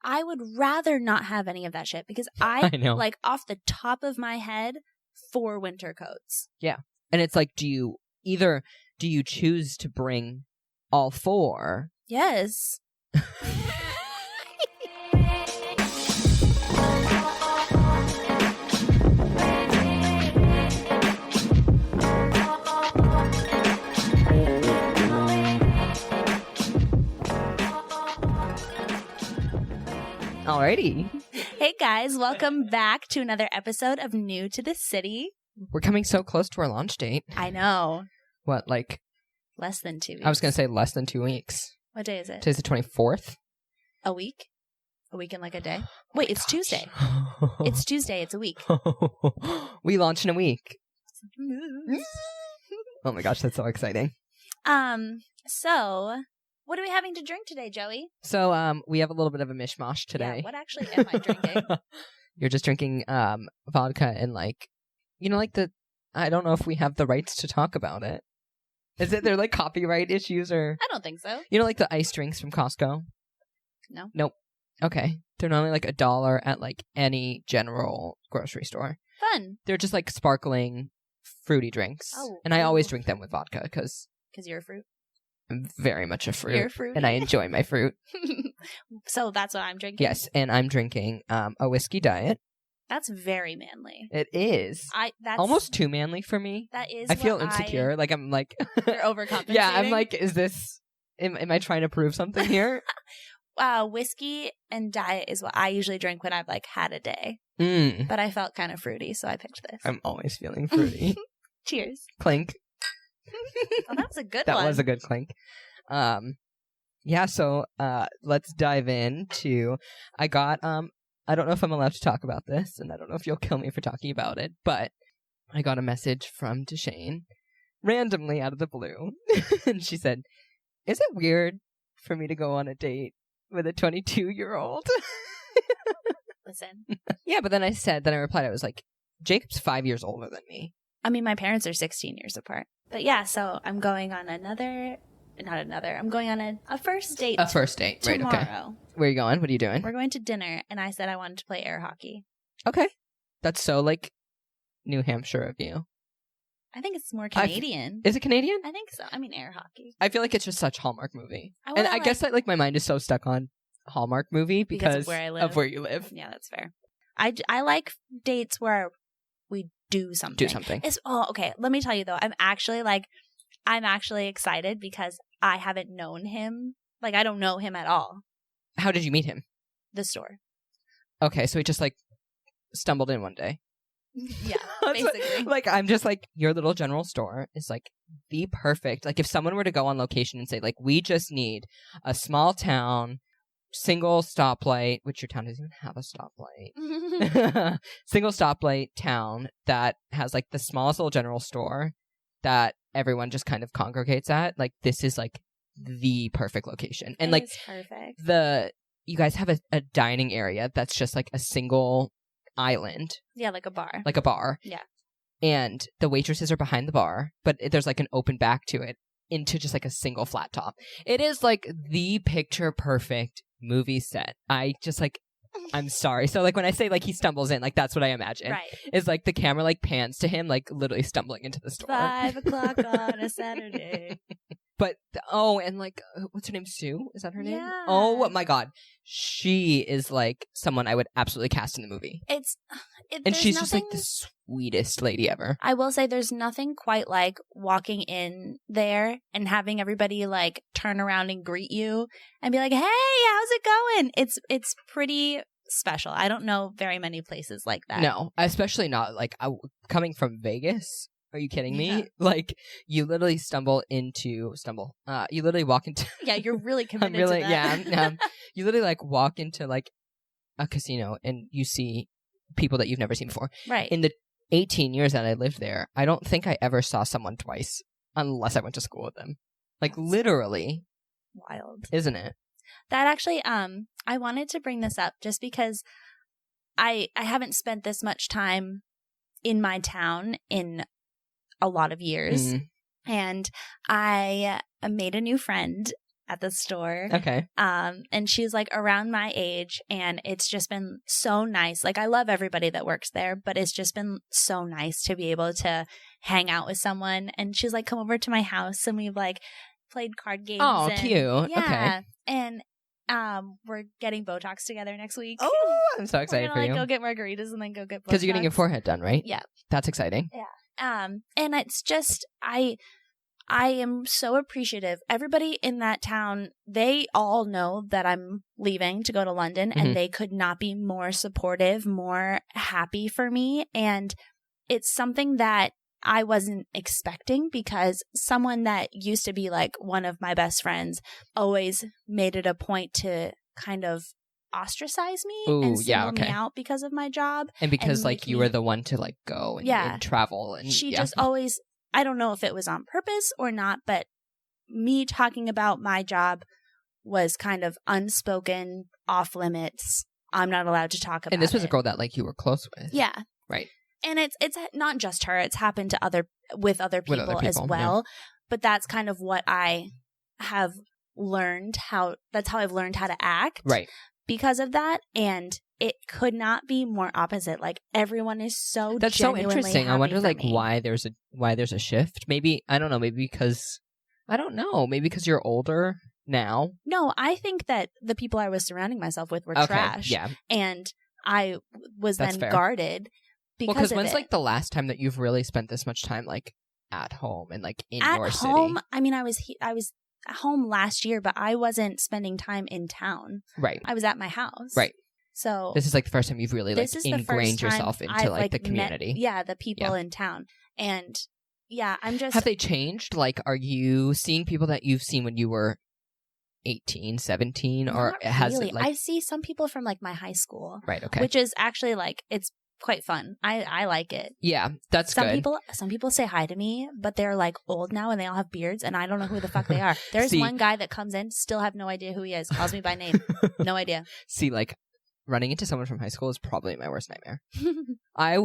I would rather not have any of that shit because I know. like off the top of my head, 4 winter coats. Yeah. And it's like, do you choose to bring all 4? Yes. Alrighty. Hey guys, welcome back to another episode of New to the City. We're coming so close to our launch date. I know. What, like? Less than 2 weeks. I was going to say less than 2 weeks. What day is it? Today's the 24th. A week? A week and like a day? Wait, it's Tuesday. It's Tuesday. It's a week. We launch in a week. Oh my gosh, that's so exciting. So what are we having to drink today, Joey? So, we have a little bit of a mishmash today. Yeah, what actually am I drinking? You're just drinking vodka and like, I don't know if we have the rights to talk about it. Is it there like copyright issues or? I don't think so. Like the ice drinks from Costco? No. Nope. Okay. They're normally like $1 at like any general grocery store. Fun. They're just like sparkling fruity drinks. Oh. And I always drink them with vodka because you're a fruit. I'm very much a fruit. You're a fruit. And I enjoy my fruit. So that's what I'm drinking? Yes. And I'm drinking a whiskey diet. That's very manly. It is. That's almost too manly for me. That is. I feel insecure. Like I'm like you're overcompensating. Yeah, I'm like, is this? Am I trying to prove something here? Whiskey and diet is what I usually drink when I've like had a day. But I felt kind of fruity, so I picked this. I'm always feeling fruity. Cheers. Clink. Oh, that was a good one. That one. was a good clink. Yeah. So let's dive into. I got I don't know if I'm allowed to talk about this, and I don't know if you'll kill me for talking about it, but I got a message from DESCHENES randomly out of the blue. And she said, "Is it weird for me to go on a date with a 22-year-old?" Listen. Yeah, but then I replied, I was like, Jacob's 5 years older than me. I mean, my parents are 16 years apart. But yeah, so I'm going on I'm going on a first date. A first date, right, tomorrow. Okay. Where are you going? What are you doing? We're going to dinner, and I said I wanted to play air hockey. Okay. That's so, like, New Hampshire of you. I think it's more Canadian. Is it Canadian? I think so. I mean, air hockey. I feel like it's just such Hallmark movie. And I guess that, like, my mind is so stuck on Hallmark movie because of where I live. Of where you live. Yeah, that's fair. I like dates where we do something. Okay. Let me tell you, though. I'm actually excited because I haven't known him. Like, I don't know him at all. How did you meet him? The store. Okay, so he just, like, stumbled in one day. Yeah, basically. Like, I'm just like, your little general store is, like, the perfect. Like, if someone were to go on location and say, like, we just need a small town, single stoplight, which your town doesn't even have a stoplight. Single stoplight town that has, like, the smallest little general store that everyone just kind of congregates at. Like, this is, like, the perfect location. And, like, perfect. You guys have a dining area that's just, like, a single island. Yeah, like a bar. Like a bar. Yeah. And the waitresses are behind the bar, but there's, like, an open back to it into just, like, a single flat top. It is, like, the picture perfect movie set. I just, like, I'm sorry. So, like, when I say, like, he stumbles in, like, that's what I imagine. Right. Is, like, the camera, like, pans to him, like, literally stumbling into the store. 5 o'clock on a Saturday. But, and, like, what's her name? Sue? Is that her name? Yeah. Oh, my God. She is, like, someone I would absolutely cast in the movie. And she's just, like, the sweetest lady ever. I will say there's nothing quite like walking in there and having everybody, like, turn around and greet you and be like, hey, how's it going? It's pretty special. I don't know very many places like that. No, especially not, like, coming from Vegas. Are you kidding me? Yeah. Like, you literally you literally walk into... Yeah, you're really committed to that. Yeah, you literally, like, walk into, like, a casino and you see people that you've never seen before. Right. In the 18 years that I lived there, I don't think I ever saw someone twice unless I went to school with them. Like, literally. Wild. Isn't it? That actually, I wanted to bring this up just because I haven't spent this much time in my town in a lot of years. And I made a new friend at the store. Okay. And she's like around my age, and it's just been so nice. Like, I love everybody that works there, but it's just been so nice to be able to hang out with someone. And she's like, come over to my house, and we've like played card games. Oh, and, cute. Yeah. Okay. And we're getting Botox together next week. Oh, I'm so excited we're for gonna, you. like, go get margaritas and then go get Botox. Because you're getting your forehead done, right? Yeah. That's exciting. Yeah. And it's just, I am so appreciative. Everybody in that town, they all know that I'm leaving to go to London, and they could not be more supportive, more happy for me. And it's something that I wasn't expecting, because someone that used to be like one of my best friends always made it a point to kind of ostracize me and single me out because of my job. And because like you were the one to like go and travel. And she just always, I don't know if it was on purpose or not, but me talking about my job was kind of unspoken, off limits. I'm not allowed to talk about it. And this was a girl that like you were close with. Yeah. Right. And it's not just her. It's happened to other people as well. Yeah. But that's kind of what I have learned that's how I've learned how to act. Right. Because of that. And it could not be more opposite. Like, everyone is so That's so interesting. I wonder like me. why there's a shift. Maybe, I don't know, maybe because you're older now. No, I think that the people I was surrounding myself with were trash. Yeah. And I was That's then fair. guarded because when's it. like the last time that you've really spent this much time like at home and like in your city? At home, I mean, I was at home last year, but I wasn't spending time in town. Right. I was at my house. Right. So this is like the first time you've really like ingrained yourself into like the community. The people in town. And yeah, I'm just... Have they changed? Like, are you seeing people that you've seen when you were 18, 17? Or has really. it like... I see some people from like my high school. Right, okay. Which is actually like, it's quite fun. I like it. Yeah, that's good. Some people say hi to me, but they're like old now and they all have beards, and I don't know who the fuck they are. There's one guy that comes in, still have no idea who he is, calls me by name. No idea. See, like, running into someone from high school is probably my worst nightmare. I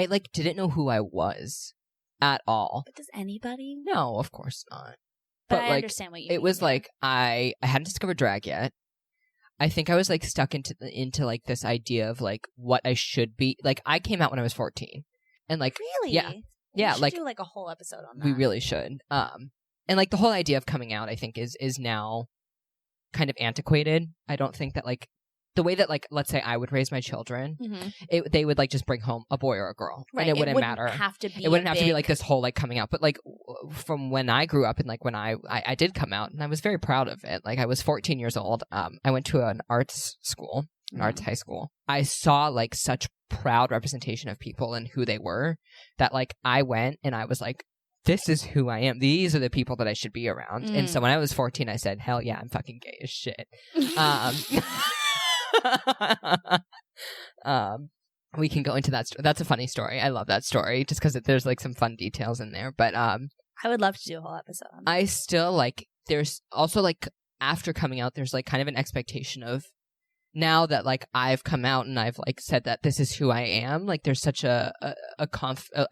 like didn't know who I was at all. But does anybody? No, of course not. But I like, understand what you mean. It was like I hadn't discovered drag yet. I think I was like stuck into like this idea of like what I should be. Like, I came out when I was 14, and like really, yeah, we should like do like a whole episode on that. We really should. And like the whole idea of coming out, I think is now kind of antiquated. I don't think that like the way that like, let's say I would raise my children, they would like just bring home a boy or a girl, right. and it wouldn't matter. It wouldn't have to be like this whole like coming out. But like from when I grew up and like when I did come out, and I was very proud of it. Like, I was 14 years old. I went to an arts school, an arts high school. I saw like such proud representation of people and who they were, that like I went and I was like, this is who I am. These are the people that I should be around. And so when I was 14, I said, hell yeah, I'm fucking gay as shit. We can go into that story. That's a funny story. I love that story just because there's like some fun details in there. But I would love to do a whole episode on that. I still like, there's also like, after coming out, there's like kind of an expectation of, now that like I've come out and I've like said that this is who I am, like there's such a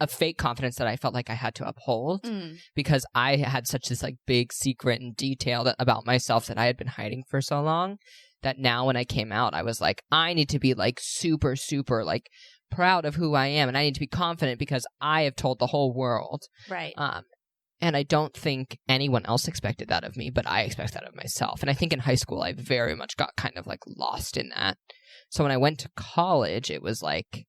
fake confidence that I felt like I had to uphold because I had such this like big secret and detail about myself that I had been hiding for so long, that now when I came out, I was like, I need to be like super, super like proud of who I am, and I need to be confident because I have told the whole world. Right. And I don't think anyone else expected that of me, but I expect that of myself. And I think in high school, I very much got kind of like lost in that. So when I went to college, it was like,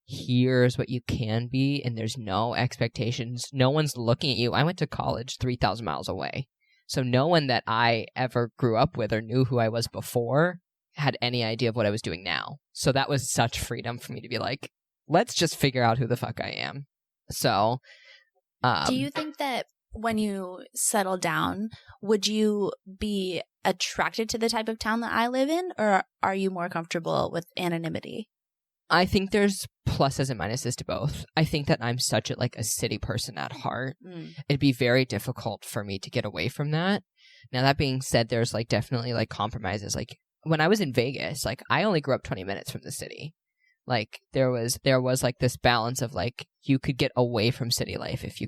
here's what you can be, and there's no expectations. No one's looking at you. I went to college 3,000 miles away. So no one that I ever grew up with or knew who I was before had any idea of what I was doing now. So that was such freedom for me to be like, let's just figure out who the fuck I am. So... do you think that when you settle down, would you be attracted to the type of town that I live in, or are you more comfortable with anonymity? I think there's pluses and minuses to both. I think that I'm such a city person at heart. It'd be very difficult for me to get away from that. Now, that being said, there's like definitely like compromises. Like when I was in Vegas, like I only grew up 20 minutes from the city. Like there was like this balance of like you could get away from city life if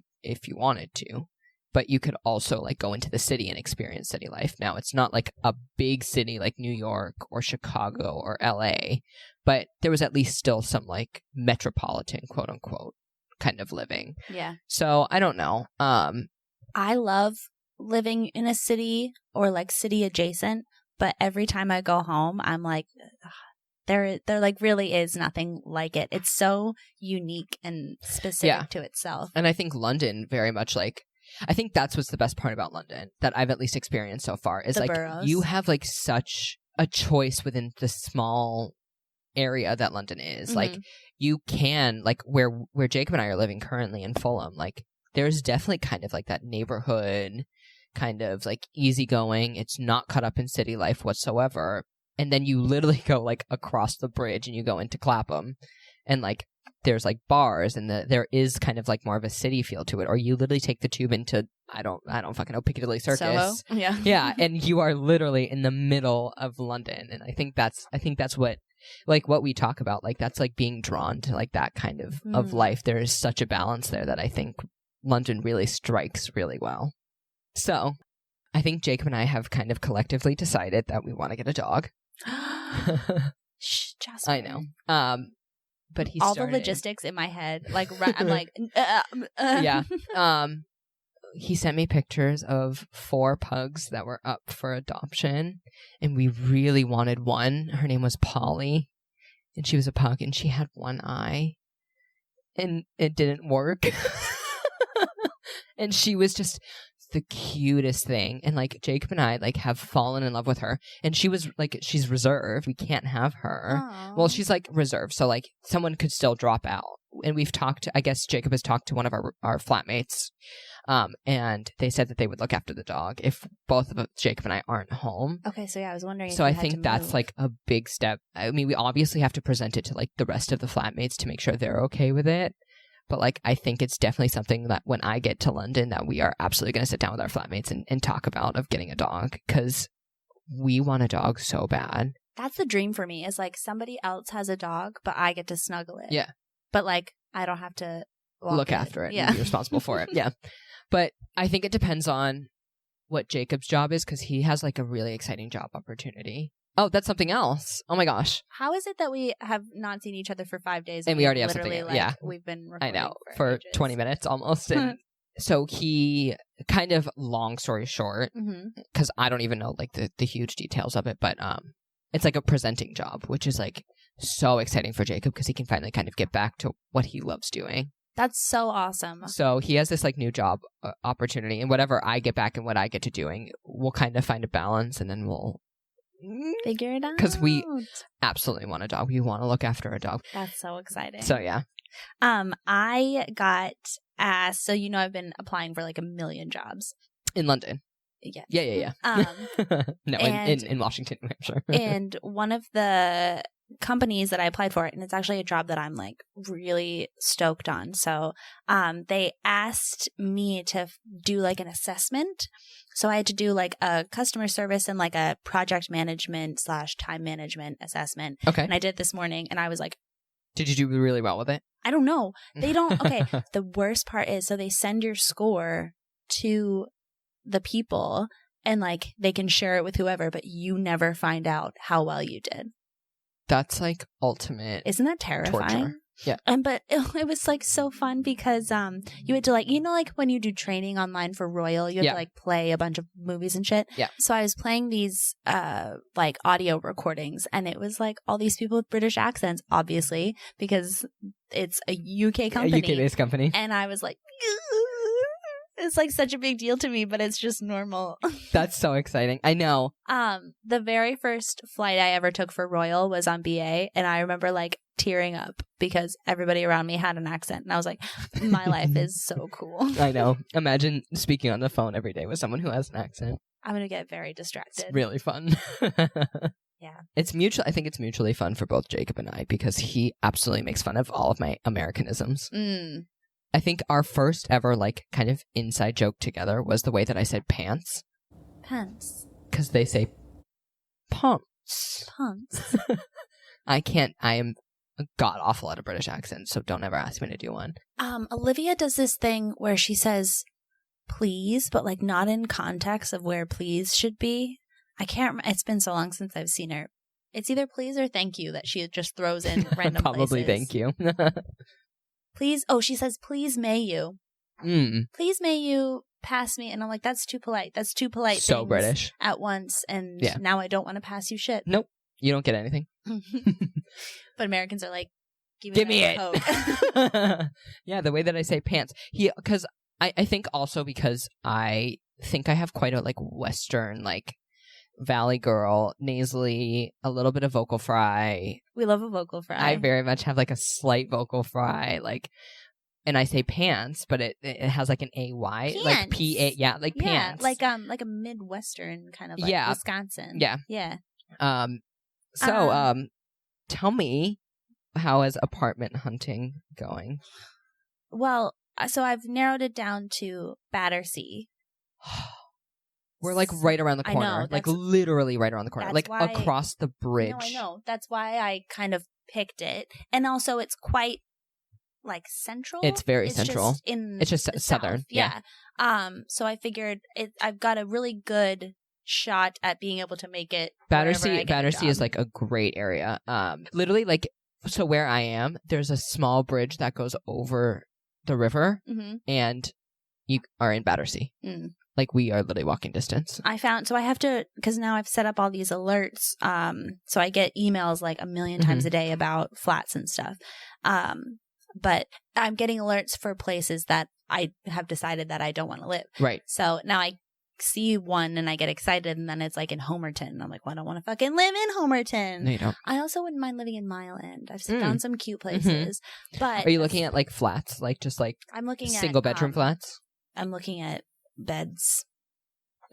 you wanted to, but you could also like go into the city and experience city life. Now, it's not like a big city like New York or Chicago or LA, but there was at least still some like metropolitan, quote unquote, kind of living. Yeah. So I don't know. I love living in a city or like city adjacent, but every time I go home, I'm like, there like really is nothing like it. It's so unique and specific to itself. And I think London very much like, I think that's what's the best part about London that I've at least experienced so far is The like boroughs. you have like such a choice within the small area that London is. Like you can like where Jacob and I are living currently in Fulham, like there's definitely kind of like that neighborhood kind of like easygoing. It's not caught up in city life whatsoever. And then you literally go like across the bridge and you go into Clapham and like there's like bars and there is kind of like more of a city feel to it. Or you literally take the tube into I don't fucking know, Piccadilly Circus. Soho? Yeah. Yeah, and you are literally in the middle of London. And I think that's what like what we talk about. Like that's like being drawn to like that kind of life. There is such a balance there that I think London really strikes really well. So I think Jacob and I have kind of collectively decided that we want to get a dog. Shh, Jasper. I know. But he all started... the logistics in my head, like I'm like, yeah. He sent me pictures of 4 pugs that were up for adoption, and we really wanted one. Her name was Polly, and she was a pug, and she had one eye, and it didn't work. And she was just the cutest thing. And like Jacob and I like have fallen in love with her. And she was like, she's reserved. We can't have her. Aww. Well, she's like reserved. So like someone could still drop out. And we've talked to, I guess Jacob has talked to one of our flatmates. And they said that they would look after the dog if both of us, Jacob and I, aren't home. Okay, so yeah, I was wondering. So if I you had think to that's move. like a big step. I mean, we obviously have to present it to like the rest of the flatmates to make sure they're okay with it. But like, I think it's definitely something that when I get to London, that we are absolutely going to sit down with our flatmates and talk about of getting a dog, because we want a dog so bad. That's the dream for me. Is like somebody else has a dog, but I get to snuggle it. Yeah, but like I don't have to look after it. Yeah, and be responsible for it. Yeah, but I think it depends on what Jacob's job is, because he has like a really exciting job opportunity. Oh, that's something else. Oh my gosh. How is it that we have not seen each other for 5 days? And we already have literally, something. like, yeah. We've been I recording know. For ages. 20 minutes almost. And so he kind of, long story short, because I don't even know like the huge details of it, but it's like a presenting job, which is like so exciting for Jacob because he can finally kind of get back to what he loves doing. That's so awesome. So he has this like new job opportunity, and whatever I get back and what I get to doing, we'll kind of find a balance, and then we'll figure it out. Because we absolutely want a dog. We want to look after a dog. That's so exciting. So yeah. I got asked, so you know I've been applying for like a million jobs. In London. Yeah. Yeah. No, in Washington, New Hampshire. And one of the companies that I applied for, and it's actually a job that I'm like really stoked on. So they asked me to do like an assessment. So I had to do like a customer service and like a project management / time management assessment. Okay. And I did it this morning, and I was like, did you do really well with it? I don't know. They don't. Okay. The worst part is, so they send your score to the people and like they can share it with whoever, but you never find out how well you did. That's like ultimate. Isn't that terrifying? Torture. Yeah. But it was like so fun because you had to like, you know, like when you do training online for Royal, you have to like play a bunch of movies and shit. Yeah. So I was playing these like audio recordings, and it was like all these people with British accents, obviously, because it's a UK company. A UK-based company. And I was like, it's like such a big deal to me, but it's just normal. That's so exciting. I know. The very first flight I ever took for Royal was on BA, and I remember like tearing up because everybody around me had an accent, and I was like, my life is so cool. I know. Imagine speaking on the phone every day with someone who has an accent. I'm gonna get very distracted. It's really fun. Yeah. It's mutual. I think it's mutually fun for both Jacob and I because he absolutely makes fun of all of my Americanisms. I think our first ever like kind of inside joke together was the way that I said pants. Pants. Because they say pants. Pants. I am god awful at a British accent, so don't ever ask me to do one. Olivia does this thing where she says please, but like not in context of where please should be. I can't remember. It's been so long since I've seen her. It's either please or thank you that she just throws in random Probably places. thank you. Please. Oh, she says, please may you. Please may you pass me. And I'm like, that's too polite. That's too polite. So things British. at once. And now I don't want to pass you shit. Nope. You don't get anything. But Americans are like, give me it. Coke. Yeah, the way that I say pants. Because I think also because I think I have quite a like Western, like Valley girl, nasally, a little bit of vocal fry. We love a vocal fry. I very much have like a slight vocal fry, like, and I say pants, but it has like an AY, pants. like PA, like pants, like a Midwestern kind of like Wisconsin, yeah. So tell me, how is apartment hunting going? Well, so I've narrowed it down to Battersea. We're like right around the corner. I know, like literally right around the corner. Like why, across the bridge. No, I know. That's why I kind of picked it. And also it's quite like central. It's very central. It's just southern. South. Yeah. So I figured I've got a really good shot at being able to make it. Battersea is like a great area. Literally like, so where I am, there's a small bridge that goes over the river and you are in Battersea. Like we are literally walking distance. I have to, because now I've set up all these alerts. So I get emails like a million times a day about flats and stuff. But I'm getting alerts for places that I have decided that I don't want to live. Right. So now I see one and I get excited, and then it's like in Homerton. I'm like, well, I don't want to fucking live in Homerton. No, you don't. I also wouldn't mind living in Mile End. I've found some cute places. But are you looking at like flats, like just like I'm looking single bedroom flats? I'm looking at beds.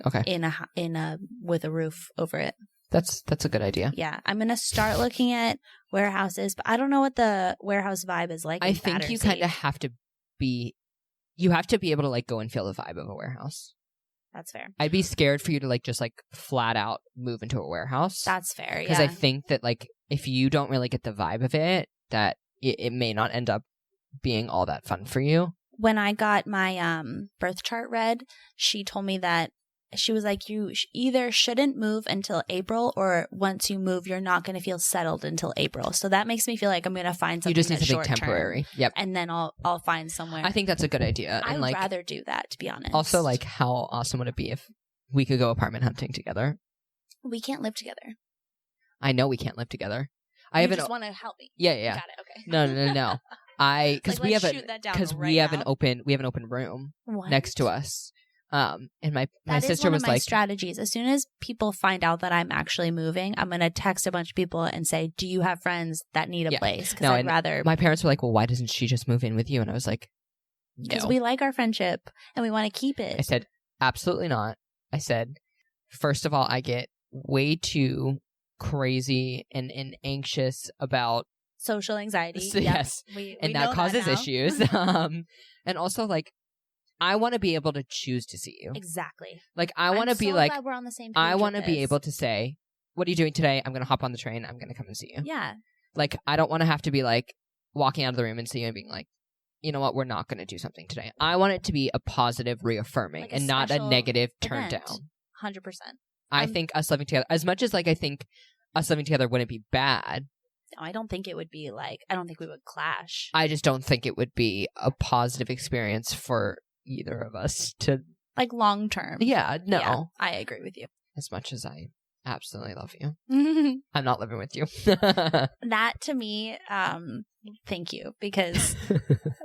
Okay. In a with a roof over it. That's a good idea. Yeah, I'm gonna start looking at warehouses, but I don't know what the warehouse vibe is like. I think you kind of have to be. You have to be able to like go and feel the vibe of a warehouse. That's fair. I'd be scared for you to like just like flat out move into a warehouse. That's fair. Because I think that like if you don't really get the vibe of it, that it may not end up being all that fun for you. When I got my birth chart read, she told me that she was like, you either shouldn't move until April, or once you move, you're not going to feel settled until April. So that makes me feel like I'm going to find something. You just need that's something temporary. Yep. And then I'll find somewhere. I think that's a good idea. I would rather do that, to be honest. Also, like, how awesome would it be if we could go apartment hunting together? We can't live together. I know we can't live together. You just want to help me. Yeah. Got it. Okay. No. Because we have an open room next to us. And my sister was like, strategies. As soon as people find out that I'm actually moving, I'm going to text a bunch of people and say, do you have friends that need a place? Because I'd rather. My parents were like, well, why doesn't she just move in with you? And I was like, no. Because we like our friendship and we want to keep it. I said, absolutely not. I said, first of all, I get way too crazy and anxious about social anxiety. So, yes. And that causes issues. And also, like, I want to be able to choose to see you. Exactly. Like, I want to be like, glad we're on the same page. I want to be able to say, what are you doing today? I'm going to hop on the train. I'm going to come and see you. Yeah. Like, I don't want to have to be like walking out of the room and see you and being like, you know what? We're not going to do something today. I want it to be a positive reaffirming like and not a negative turn down. 100%. I think us living together, as much as like I think us living together wouldn't be bad. No, I don't think it would be like, I don't think we would clash. I just don't think it would be a positive experience for either of us to like long term. Yeah, no. Yeah, I agree with you. As much as I absolutely love you. I'm not living with you. That to me, thank you, because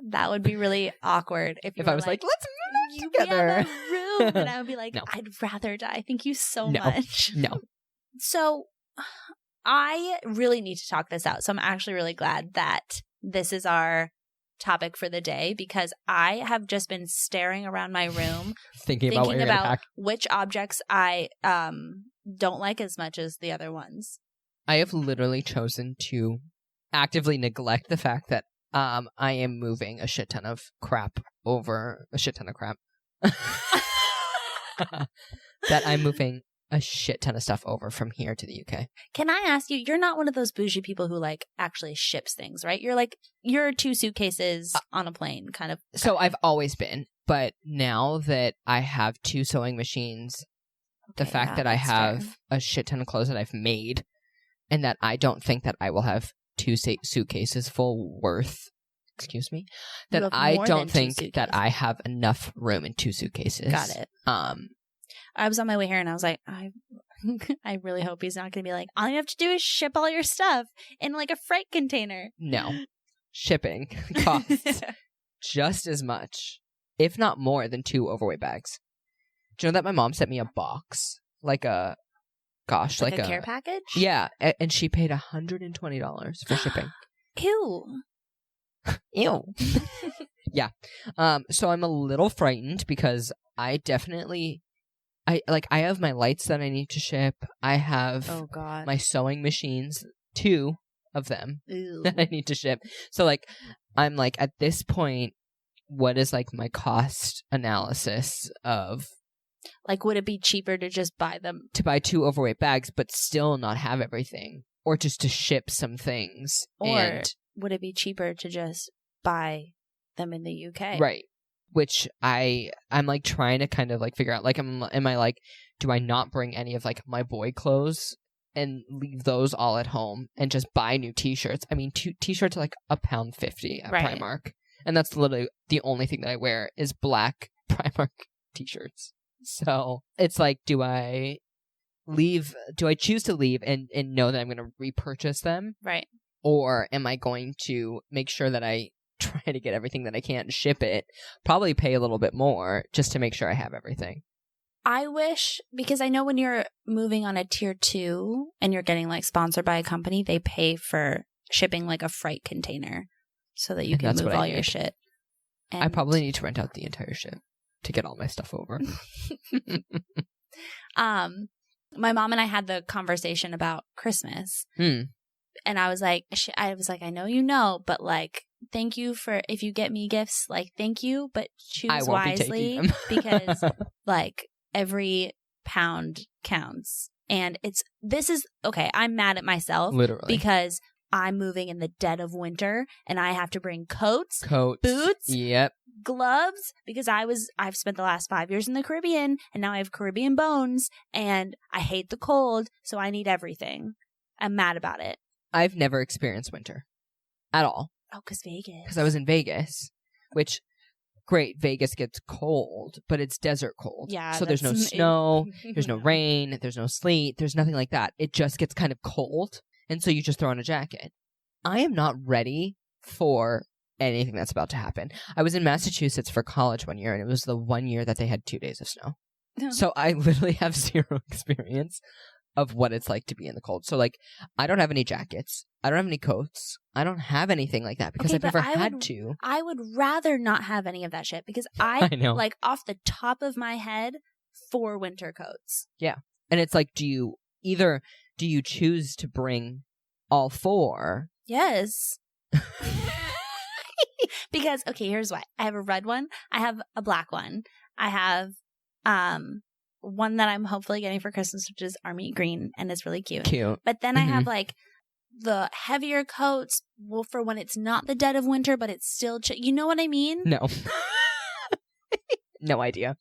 that would be really awkward if I was like let's move together. Room, and I would be like, no. I'd rather die. Thank you so much. No. So I really need to talk this out. So I'm actually really glad that this is our topic for the day, because I have just been staring around my room thinking about which objects I don't like as much as the other ones. I have literally chosen to actively neglect the fact that I am moving a shit ton of crap over a shit ton of crap. That I'm moving a shit ton of stuff over from here to the UK. Can I ask you, you're not one of those bougie people who like actually ships things, right? You're 2 suitcases on a plane kind of. So I've always been, But now that I have 2 sewing machines, the Okay, fact yeah, that I that's have fair. a shit ton of clothes that I've made, and that I don't think that I will have 2 suitcases full worth. Excuse me. You That have I more don't than 2 think that suitcases. I have enough room in 2 suitcases. Got it. I was on my way here and I was like, I really hope he's not going to be like, all you have to do is ship all your stuff in like a freight container. No. Shipping costs just as much, if not more, than 2 overweight bags. Do you know that my mom sent me a box? Like a care package? Yeah, and she paid $120 for shipping. Ew. Ew. Yeah. So I'm a little frightened because I have my lights that I need to ship. I have Oh, God. my sewing machines, 2 of them Ew. that I need to ship. So like I'm like, at this point, what is like my cost analysis of Like, would it be cheaper to just buy them? to buy 2 overweight bags but still not have everything, or just to ship some things? Or would it be cheaper to just buy them in the UK? Right. Which I'm like trying to kind of like figure out, like, am I like, do I not bring any of like my boy clothes and leave those all at home and just buy new t-shirts? I mean, t-shirts are like £1.50 at Right. Primark, and that's literally the only thing that I wear is black Primark t-shirts. So it's like, do I choose to leave and know that I'm going to repurchase them? Right. Or am I going to make sure that I try to get everything that I can, ship it, probably pay a little bit more just to make sure I have everything? I wish, because I know when you're moving on a tier 2 and you're getting like sponsored by a company, they pay for shipping like a freight container so that you And can that's move what I all your need. shit. I probably need to rent out the entire ship to get all my stuff over. My mom and I had the conversation about Christmas. And I was like, I know you know, but like, thank you for, if you get me gifts, like, thank you, but choose I won't wisely be taking them. because like every pound counts. And I'm mad at myself Literally. because I'm moving in the dead of winter and I have to bring coats, boots, yep, gloves, because I've spent the last 5 years in the Caribbean and now I have Caribbean bones and I hate the cold. So I need everything. I'm mad about it. I've never experienced winter at all. Oh, because Vegas. Because I was in Vegas, which, great, Vegas gets cold, but it's desert cold. Yeah. So there's no snow, there's no rain, there's no sleet, there's nothing like that. It just gets kind of cold, and so you just throw on a jacket. I am not ready for anything that's about to happen. I was in Massachusetts for college one year, and it was the one year that they had 2 days of snow. So I literally have 0 experience of what it's like to be in the cold. So like, I don't have any jackets. I don't have any coats. I don't have anything like that because I've never had to. I would rather not have any of that shit because I know. like off the top of my head 4 winter coats. Yeah. And it's like, do you choose to bring all 4? Yes. Because, okay, here's why. I have a red one. I have a black one. I have one that I'm hopefully getting for Christmas, which is army green, and it's really cute. But then I have like the heavier coats, well, for when it's not the dead of winter, but it's still you know what I mean? No. No idea.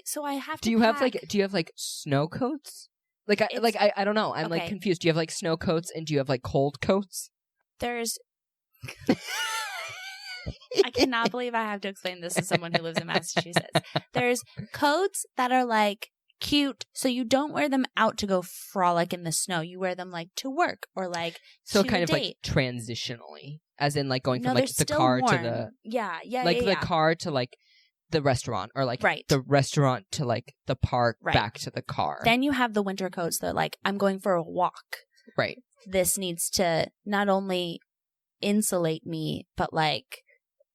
So I have to do you have like snow coats? I don't know. I'm like confused. Do you have like snow coats and do you have like cold coats? There's I cannot believe I have to explain this to someone who lives in Massachusetts. There's coats that are like cute, so you don't wear them out to go frolic in the snow. You wear them like to work or like so to kind a of date. Like transitionally, as in like going from they're like the still car warm. to the the car to like the restaurant, or like right. the restaurant to like the park, right. back to the car. Then you have the winter coats that are like, I'm going for a walk. Right. This needs to not only insulate me, but like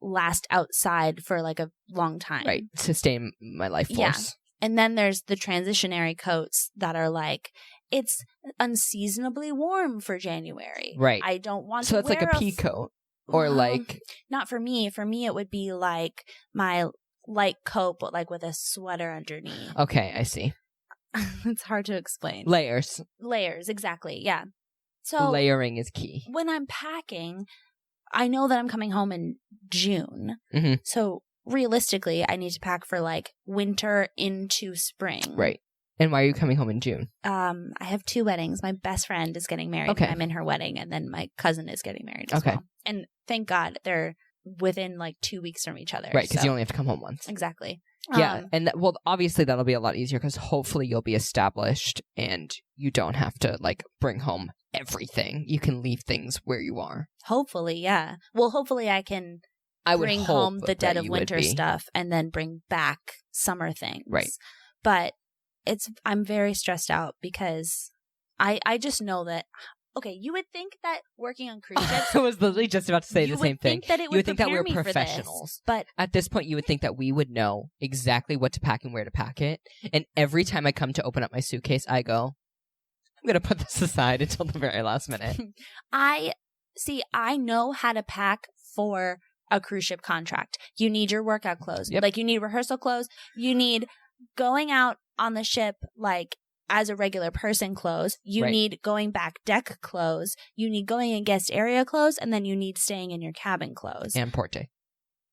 last outside for like a long time. Right. Sustain my life force. Yeah. And then there's the transitionary coats that are like, it's unseasonably warm for January. Right. I don't want so to it's wear like a pea coat. Or like... Not for me. For me, it would be like my light coat, but like with a sweater underneath. Okay, I see. It's hard to explain. Layers, exactly. Yeah. So layering is key. When I'm packing, I know that I'm coming home in June. Mm-hmm. So realistically, I need to pack for like winter into spring. Right. And why are you coming home in June? I have 2 weddings. My best friend is getting married. Okay. And I'm in her wedding, and then my cousin is getting married as Okay. well. And thank God they're within like 2 weeks from each other. Right, because you only have to come home once. Exactly. Yeah, and well, obviously that'll be a lot easier because hopefully you'll be established and you don't have to like bring home everything. You can leave things where you are. Hopefully, yeah. Well, hopefully I can bring home the dead of winter stuff and then bring back summer things. Right. But I'm very stressed out because I just know that, okay, you would think that working on cruise ships. I was literally just about to say the same thing. That it would you would think that we're prepare me professionals. For this, but at this point, you would think that we would know exactly what to pack and where to pack it. And every time I come to open up my suitcase, I go, I'm going to put this aside until the very last minute. I know how to pack for a cruise ship contract. You need your workout clothes. Yep. Like you need rehearsal clothes. You need going out on the ship like as a regular person clothes. You Right. need going back deck clothes. You need going in guest area clothes, and then you need staying in your cabin clothes. And port day.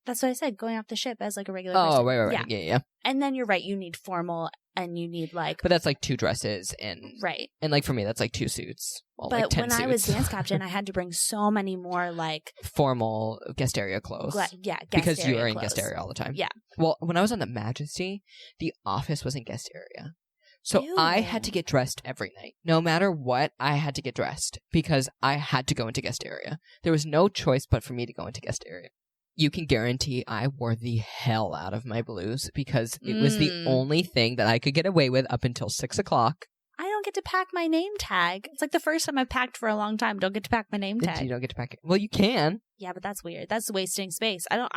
That's what I said, going off the ship as like a regular person. Oh, right. Yeah. And then you're right, you need formal and you need like But that's like 2 dresses and right. And like for me, that's like 2 suits. Well, But like 10 when suits. I was dance captain, I had to bring so many more like formal guest area clothes. guest because area you are in clothes. guest area all the time. Yeah. Well, when I was on the Majesty, the office was in guest area. So I had to get dressed every night. No matter what, I had to get dressed because I had to go into guest area. There was no choice but for me to go into guest area. You can guarantee I wore the hell out of my blues because it was the only thing that I could get away with up until 6 o'clock. I don't get to pack my name tag. It's like the first time I've packed for a long time. Don't get to pack my name tag. You don't get to pack it. Well, you can. Yeah, but that's weird. That's wasting space. I don't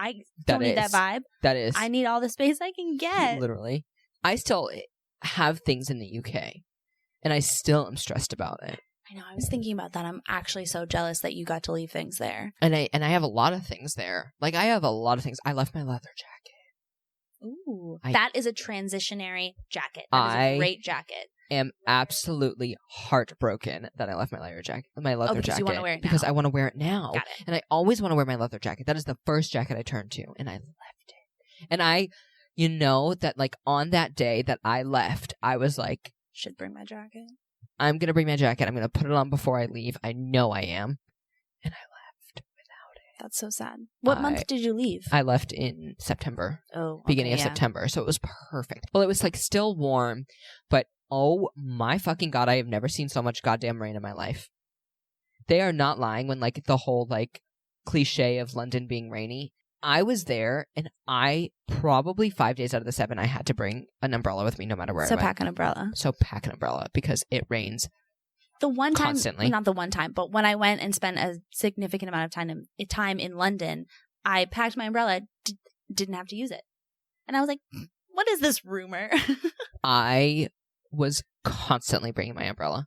That need that is. vibe. That is. I need all the space I can get. Literally. I still have things in the UK, and I still am stressed about it. I know. I was thinking about that. I'm actually so jealous that you got to leave things there. And I have a lot of things there. Like I have a lot of things. I left my leather jacket. Ooh, that is a transitionary jacket. That is a great jacket. Am absolutely heartbroken that I left my leather jacket. Because you want to wear it now. Because I want to wear it now. Got it. And I always want to wear my leather jacket. That is the first jacket I turned to, and I left it. And you know that like on that day that I left, I was like, should bring my jacket. I'm going to bring my jacket. I'm going to put it on before I leave. I know I am. And I left without it. That's so sad. What month did you leave? I left in September. Oh, okay, beginning of September. So it was perfect. Well, it was like still warm, but oh my fucking God, I have never seen so much goddamn rain in my life. They are not lying when like the whole like cliche of London being rainy. I was there, and I probably 5 days out of the 7, I had to bring an umbrella with me no matter where I went. Pack an umbrella. So pack an umbrella because it rains the one time, constantly. Not the one time, but when I went and spent a significant amount of time in London, I packed my umbrella, didn't have to use it. And I was like, what is this rumor? I was constantly bringing my umbrella.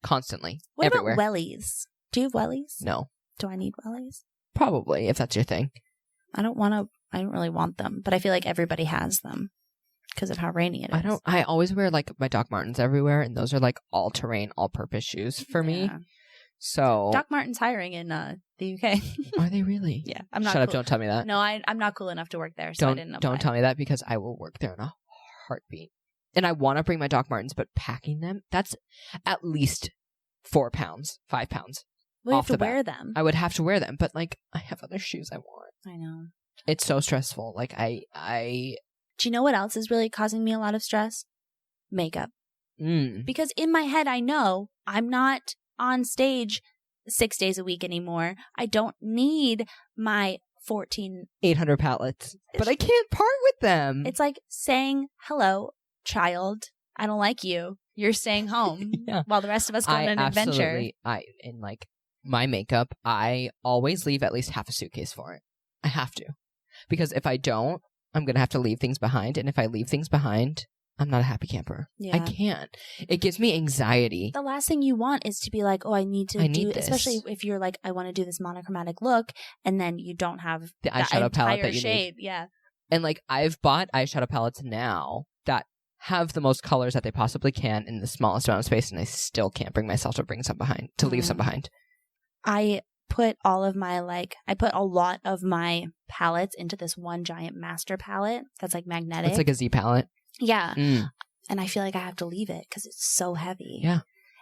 Constantly. What everywhere. about wellies? Do you have wellies? No. Do I need wellies? Probably, if that's your thing. I don't really want them, but I feel like everybody has them because of how rainy it is. I always wear like my Doc Martens everywhere, and those are like all terrain, all purpose shoes for me. So Doc Martens hiring in the UK. Are they really? Yeah. I'm not Shut up, cool. don't tell me that. No, I'm not cool enough to work there, so I didn't apply. Don't tell me that because I will work there in a heartbeat. And I want to bring my Doc Martens, but packing them, that's at least 4 pounds, 5 pounds. Well, you have to wear them. I would have to wear them, but like I have other shoes I want. I know. It's so stressful. Like I Do you know what else is really causing me a lot of stress? Makeup. Because in my head I know I'm not on stage 6 days a week anymore. I don't need my 800 palettes. But I can't part with them. It's like saying, hello, child. I don't like you. You're staying home while the rest of us go on an adventure. In like my makeup, I always leave at least half a suitcase for it. I have to. Because if I don't, I'm going to have to leave things behind. And if I leave things behind, I'm not a happy camper. Yeah. I can't. It gives me anxiety. The last thing you want is to be like, oh, I need this. Especially if you're like, I want to do this monochromatic look, and then you don't have the eyeshadow palette that you shade. need. Yeah. And like, I've bought eyeshadow palettes now that have the most colors that they possibly can in the smallest amount of space, and I still can't bring myself to bring some behind, to leave some behind. I put all of my I put a lot of my palettes into this one giant master palette that's like magnetic. It's like a Z palette. Yeah. And I feel like I have to leave it because it's so heavy. Yeah.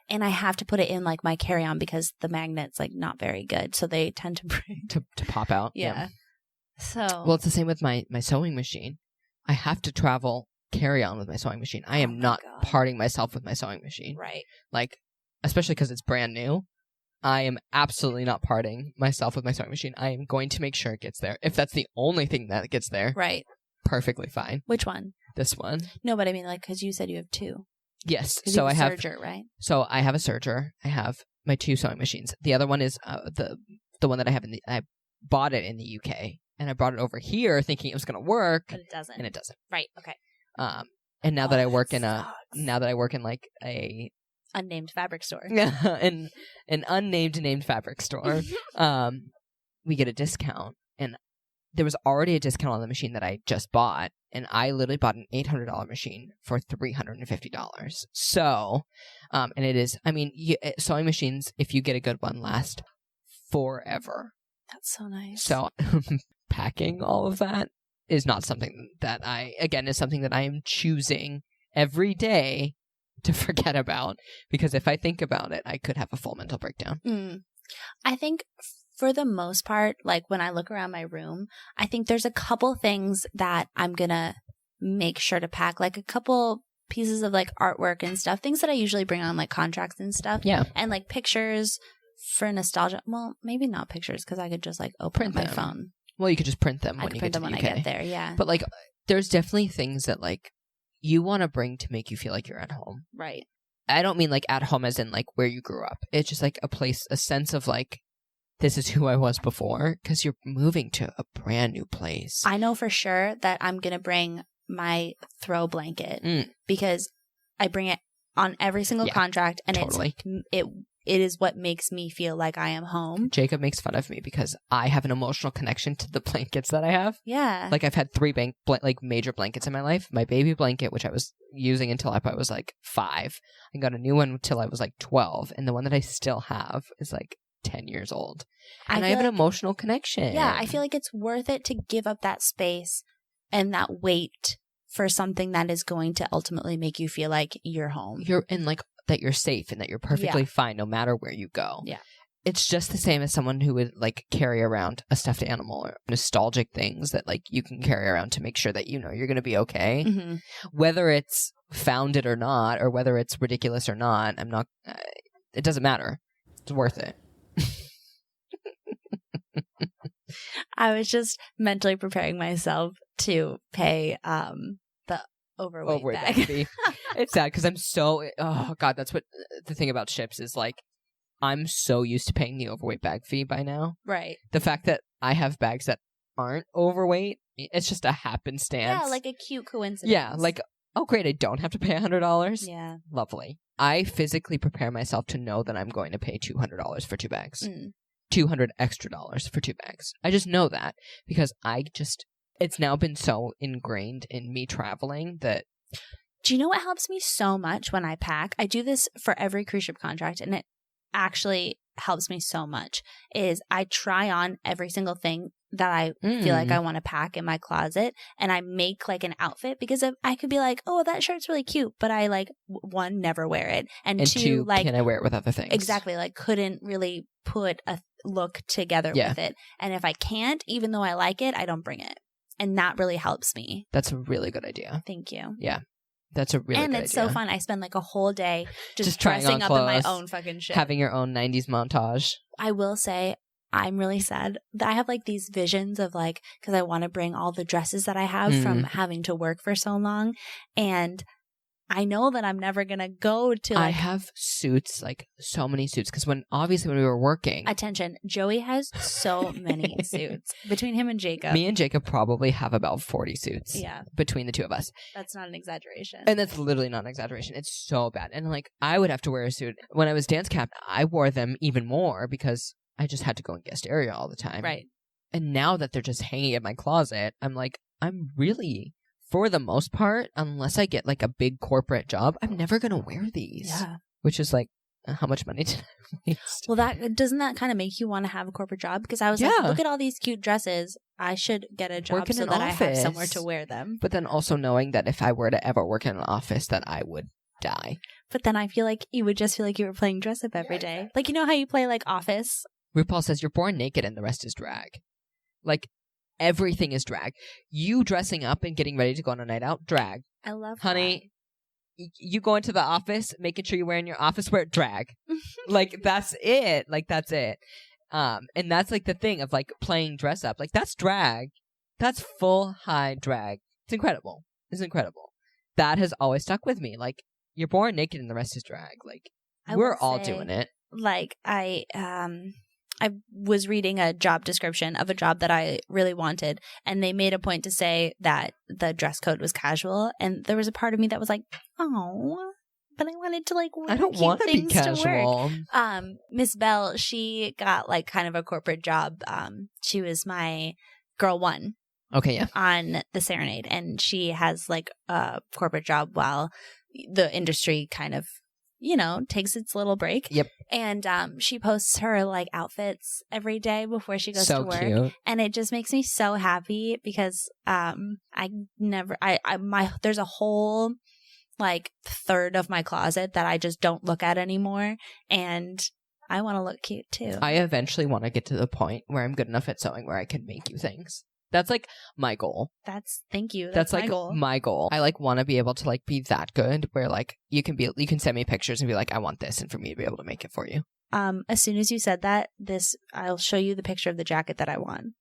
And I have to put it in like my carry-on because the magnet's like not very good. So they tend to break. To pop out. Yeah. So. Well, it's the same with my sewing machine. I have to travel carry-on with my sewing machine. I am not parting myself with my sewing machine. Right. Like, especially because it's brand new. I am absolutely not parting myself with my sewing machine. I am going to make sure it gets there. If that's the only thing that gets there. Right. Perfectly fine. Which one? This one. No, but I mean because you said you have two. Yes. So I have a serger, right? So I have a serger. I have my 2 sewing machines. The other one is the one that I have I bought it in the UK and I brought it over here thinking it was going to work, but it doesn't. And it doesn't. Right. Okay. And now that I work in like a unnamed fabric store. an unnamed named fabric store, we get a discount, and there was already a discount on the machine that I just bought, and I literally bought an $800 machine for $350. So, and it is, I mean, sewing machines, if you get a good one, last forever. That's so nice. So, packing all of that is not something that is something that I am choosing every day to forget about, because if I think about it, I could have a full mental breakdown. I think for the most part, like when I look around my room, I think there's a couple things that I'm going to make sure to pack, like a couple pieces of like artwork and stuff, things that I usually bring on like contracts and stuff. Yeah. And like pictures for nostalgia. Well, maybe not pictures because I could just like open my phone. Well, you could just print them when you get to the UK. I get there, yeah. But like there's definitely things that like you want to bring to make you feel like you're at home. Right. I don't mean like at home as in like where you grew up. It's just like a sense of like, this is who I was before, because you're moving to a brand new place. I know for sure that I'm going to bring my throw blanket because I bring it on every single contract, and it is what makes me feel like I am home. Jacob makes fun of me because I have an emotional connection to the blankets that I have. Yeah. Like I've had 3 major blankets in my life. My baby blanket, which I was using until I was like 5. I got a new one until I was like 12. And the one that I still have is like 10 years old. And I have an emotional connection. Yeah. I feel like it's worth it to give up that space and that weight for something that is going to ultimately make you feel like you're home. That you're safe and that you're perfectly fine no matter where you go. Yeah. It's just the same as someone who would like carry around a stuffed animal or nostalgic things that like you can carry around to make sure that you know you're going to be okay. Mm-hmm. Whether it's founded or not, or whether it's ridiculous or not, it doesn't matter. It's worth it. I was just mentally preparing myself to pay the overweight bag fee. It's sad because that's what the thing about ships is, like I'm so used to paying the overweight bag fee by now. Right. The fact that I have bags that aren't overweight, it's just a happenstance. Yeah, like a cute coincidence. Yeah, like, oh great, I don't have to pay $100. Yeah. Lovely. I physically prepare myself to know that I'm going to pay $200 for 2 bags. $200 extra for 2 bags. I just know that because it's now been so ingrained in me traveling that. Do you know what helps me so much when I pack? I do this for every cruise ship contract, and it actually helps me so much, is I try on every single thing that I feel like I want to pack in my closet, and I make like an outfit, because I could be like, oh, that shirt's really cute, but I like, 1, never wear it, and 2, like, can I wear it with other things? Exactly. Like couldn't really put a look together with it. And if I can't, even though I like it, I don't bring it. And that really helps me. That's a really good idea. Thank you. Yeah. That's a really good idea. And it's so fun. I spend like a whole day just dressing up in my own fucking shit. Having your own 90s montage. I will say, I'm really sad that I have like these visions of like, because I want to bring all the dresses that I have from having to work for so long. And I know that I'm never going to go to like... I have suits, like so many suits, because when we were working... Attention, Joey has so many suits. Between him and Jacob. Me and Jacob probably have about 40 suits. Yeah. Between the two of us. That's not an exaggeration. And that's literally not an exaggeration. It's so bad. And like, I would have to wear a suit. When I was dance cap, I wore them even more because I just had to go in guest area all the time. Right. And now that they're just hanging in my closet, I'm like, I'm really... For the most part, unless I get like a big corporate job, I'm never going to wear these. Yeah. Which is like how much money did I waste? Well, doesn't that kind of make you want to have a corporate job? Because I was like, look at all these cute dresses. I should get a job so that I have somewhere to wear them. But then also knowing that if I were to ever work in an office, that I would die. But then I feel like you would just feel like you were playing dress up every day. Like, you know how you play like Office? RuPaul says you're born naked and the rest is drag. Like, everything is drag. You dressing up and getting ready to go on a night out, drag. I love Honey, you go into the office, making sure you're wearing your office wear, drag. Like, that's it. Like, that's it. And that's like the thing of like playing dress up. Like, that's drag. That's full high drag. It's incredible. It's incredible. That has always stuck with me. Like, you're born naked and the rest is drag. Like, we're all doing it. Like, I was reading a job description of a job that I really wanted, and they made a point to say that the dress code was casual, and there was a part of me that was like, oh, but I wanted to like wear I don't want to be casual. Miss Bell, she got like kind of a corporate job. She was my girl one. Okay, yeah. On the Serenade, and she has like a corporate job while the industry kind of, you know, takes its little break. Yep. And she posts her like outfits every day before she goes to work. Cute. And it just makes me so happy because there's a whole like third of my closet that I just don't look at anymore, and I want to look cute too. I eventually want to get to the point where I'm good enough at sewing where I can make you things. That's like my goal. Thank you. That's my like goal. my goal. I like want to be able to like be that good where like you can send me pictures and be like, I want this, and for me to be able to make it for you. As soon as you said that, I'll show you the picture of the jacket that I want,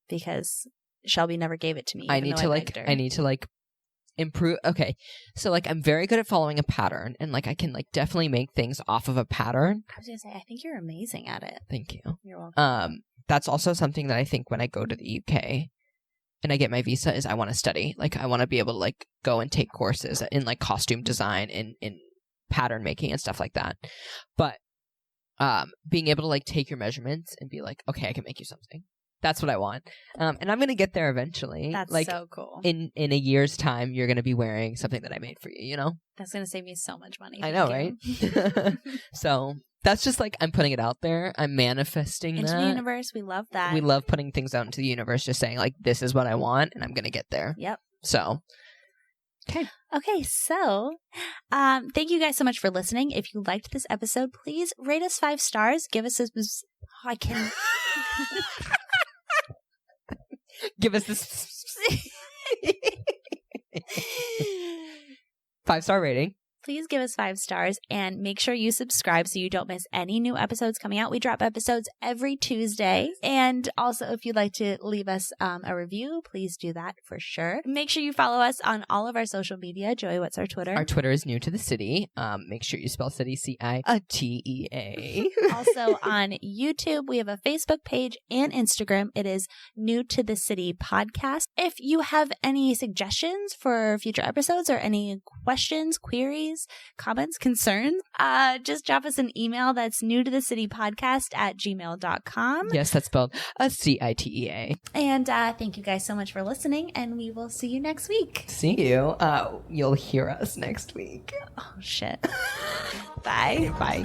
because Shelby never gave it to me. I need to improve. Okay. So like I'm very good at following a pattern, and like I can like definitely make things off of a pattern. I was going to say, I think you're amazing at it. Thank you. You're welcome. That's also something that I think when I go to the UK and I get my visa is I want to study. Like I want to be able to like go and take courses in like costume design and in pattern making and stuff like that. But being able to like take your measurements and be like, okay, I can make you something. That's what I want. And I'm going to get there eventually. That's like, so cool. In a year's time, you're going to be wearing something that I made for you, you know? That's going to save me so much money. I know, right? So that's just like, I'm putting it out there. I'm manifesting into that. the universe. We love that. We love putting things out into the universe, just saying like, this is what I want and I'm going to get there. Yep. So, Okay, so thank you guys so much for listening. If you liked this episode, please rate us 5 stars. Give us give us this 5-star rating. Please give us 5 stars and make sure you subscribe so you don't miss any new episodes coming out. We drop episodes every Tuesday. And also, if you'd like to leave us a review, please do that for sure. Make sure you follow us on all of our social media. Joey, what's our Twitter? Our Twitter is New to the City. Make sure you spell city CiTea. Also on YouTube, we have a Facebook page and Instagram. It is New to the City Podcast. If you have any suggestions for future episodes or any questions, queries, comments, concerns, just drop us an email. That's newtothecitypodcast@gmail.com. Yes, that's spelled CiTea. And thank you guys so much for listening, and we will see you next week. See you. You'll hear us next week. Oh, shit. Bye. Bye.